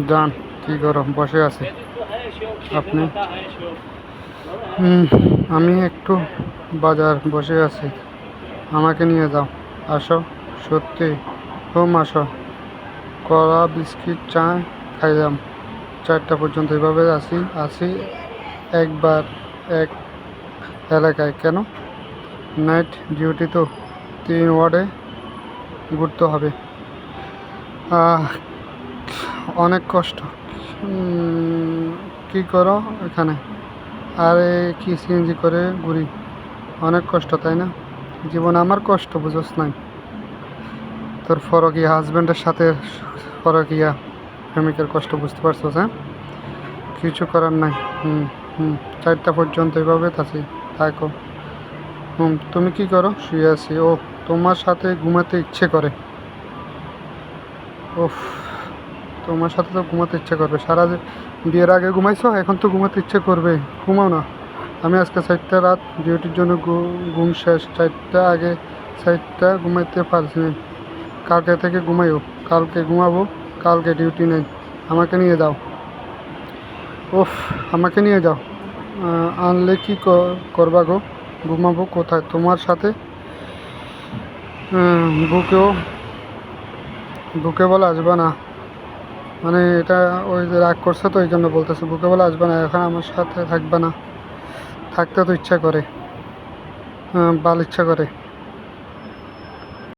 জান কি করো? বসে আছি। আপনি? আমি একটু বাজার বসে আছি। আমাকে নিয়ে যাও। আসো। সত্যি? আসো। কলা বিস্কিট চা খাইলাম। 4টা পর্যন্ত এভাবে আছি একবার এক এলাকায়। কেন? নাইট ডিউটি তো, 3 ওয়ার্ডে ঘুরতে হবে। আহ, অনেক কষ্ট। কি করো এখানে? আরে কি সিএনজি করে ঘুরি। অনেক কষ্ট, তাই না? জীবন আমার কষ্ট বুঝোস নাই? তোর ফরকিয়া হাজব্যান্ডের সাথে ফরকিয়া প্রেমিকের কষ্ট বুঝতে পারছোস? হ্যাঁ, কিছু করার নাই। হুম হুম 4টা পর্যন্ত এভাবে থাকো। তুমি কি করো? শুয়ে আছি। ও, তোমার সাথে ঘুমাতে ইচ্ছে করে। ওফ, তোমার সাথে তো ঘুমাতে ইচ্ছে করবে। বিয়ের আগে ঘুমাইছো, এখন তো ঘুমাতে ইচ্ছে করবে। ঘুমাও না। আমি আজকে 4টা রাত ডিউটির জন্য ঘুম শেষ। 4টা আগে 4টা ঘুমাইতে পারছি না। কালকে থেকে ঘুমাইও। কালকে ঘুমাবো। কালকে ডিউটি নেই। আমাকে নিয়ে যাও। ওফ, আমাকে নিয়ে যাও। আনলে কি করবা গো? ঘুমাবো কোথায়? তোমার সাথে? বুকেও বুকে বলে আসবে না। মানে এটা ওই যে রাগ করছে তো, এই জন্য বলতেছে বুকে বলে আসবে না। এখন আমার সাথে থাকবে না। থাকতে তো ইচ্ছা করে, ভালো ইচ্ছা করে।